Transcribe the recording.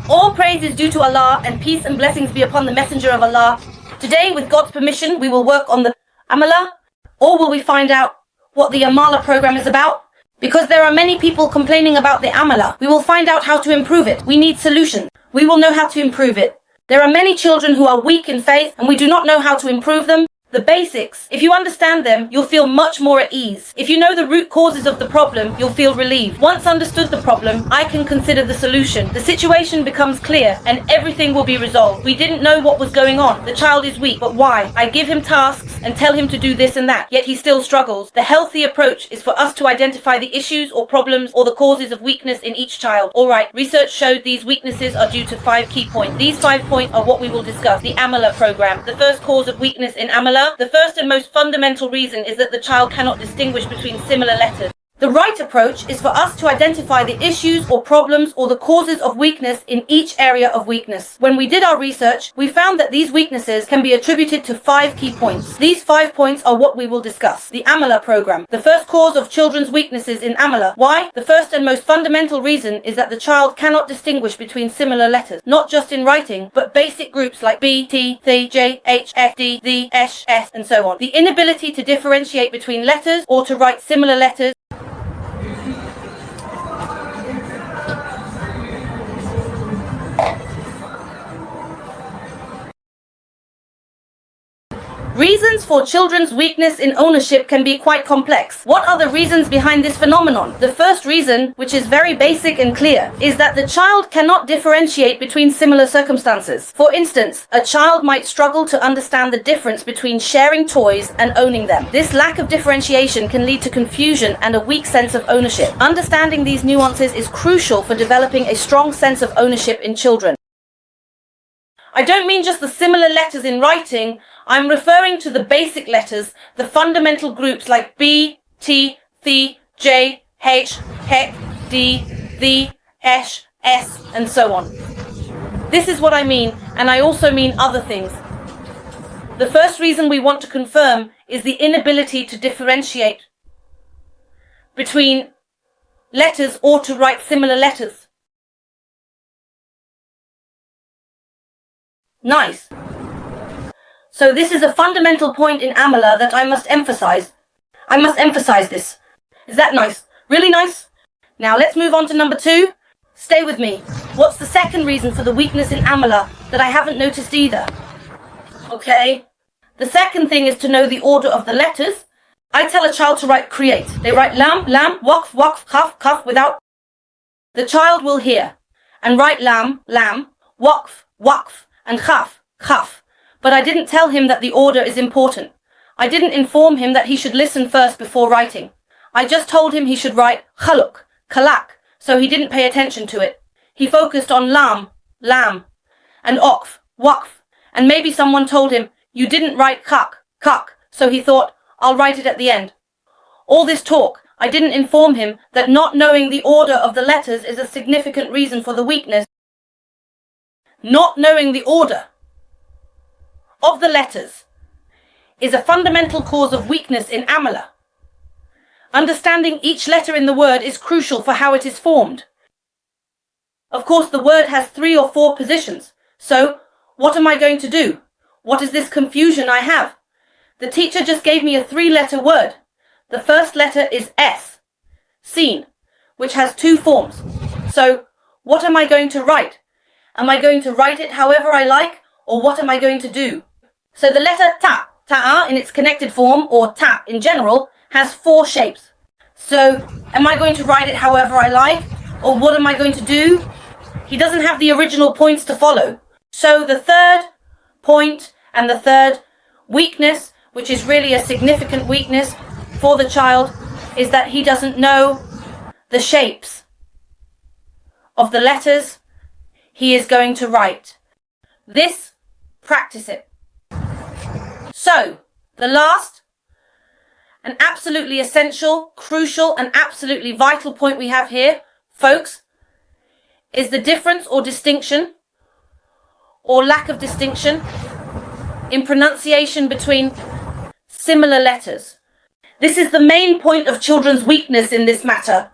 All praise is due to Allah, and peace and blessings be upon the messenger of Allah. Today, with God's permission, we will work on the amala, or will we find out what the amala program is about? Because there are many people complaining about the amala. We will find out how to improve it. We need solutions. We will know how to improve it. There are many children who are weak in faith, and we do not know how to improve them. The basics, if you understand them, you'll feel much more at ease. If you know the root causes of the problem, you'll feel relieved. Once understood the problem, I can consider the solution. The situation becomes clear and everything will be resolved. We didn't know what was going on. The child is weak, but why? I give him tasks and tell him to do this and that, yet he still struggles. The healthy approach is for us to identify the issues or problems or the causes of weakness in each child. Alright, research showed these weaknesses are due to 5 key points. These 5 points are what we will discuss. The amala program. The first cause of weakness in amala. The first and most fundamental reason is that the child cannot distinguish between similar letters. The right approach is for us to identify the issues or problems or the causes of weakness in each area of weakness. When we did our research, we found that these weaknesses can be attributed to 5 key points. These 5 points are what we will discuss. The amala program. The first cause of children's weaknesses in amala. Why? The first and most fundamental reason is that the child cannot distinguish between similar letters, not just in writing, but basic groups like B, T, Th, J, H, F, D, Z, S, S, and so on. The inability to differentiate between letters or to write similar letters. Reasons for children's weakness in ownership can be quite complex. What are the reasons behind this phenomenon? The first reason, which is very basic and clear, is that the child cannot differentiate between similar circumstances. For instance, a child might struggle to understand the difference between sharing toys and owning them. This lack of differentiation can lead to confusion and a weak sense of ownership. Understanding these nuances is crucial for developing a strong sense of ownership in children. I don't mean just the similar letters in writing. I'm referring to the basic letters, the fundamental groups like B, T, Th, J, H, Hek, D, Z, Esh, S, and so on. This is what I mean, and I also mean other things. The first reason we want to confirm is the inability to differentiate between letters or to write similar letters. Nice. So this is a fundamental point in amala that I must emphasize. I must emphasize this. Is that nice? Really nice? Now let's move on to number 2. Stay with me. What's the second reason for the weakness in amala that I haven't noticed either? Okay. The second thing is to know the order of the letters. I tell a child to write create. They write lam, lam, waqf, waqf, khaf, khaf without. The child will hear and write lam, lam, waqf, waqf, and khaf, khaf. But I didn't tell him that the order is important. I didn't inform him that he should listen first before writing. I just told him he should write khaluk, kalak, so he didn't pay attention to it. He focused on lam, lam, and oqf, waqf, and maybe someone told him, you didn't write kak, kak, so he thought, I'll write it at the end. All this talk, I didn't inform him that not knowing the order of the letters is a significant reason for the weakness. Not knowing the order of the letters is a fundamental cause of weakness in amala. Understanding each letter in the word is crucial for how it is formed. Of course, the word has 3 or 4 positions. So, what am I going to do? What is this confusion I have? The teacher just gave me a 3-letter word. The first letter is S, seen, which has 2 forms. So, what am I going to write? Am I going to write it however I like, or what am I going to do? So the letter ta, ta'a in its connected form, or ta in general, has 4 shapes. So, am I going to write it however I like, or what am I going to do? He doesn't have the original points to follow. So the third point and the third weakness, which is really a significant weakness for the child, is that he doesn't know the shapes of the letters he is going to write. This, practice it. So, the last and absolutely essential, crucial and absolutely vital point we have here, folks, is the difference or distinction or lack of distinction in pronunciation between similar letters. This is the main point of children's weakness in this matter.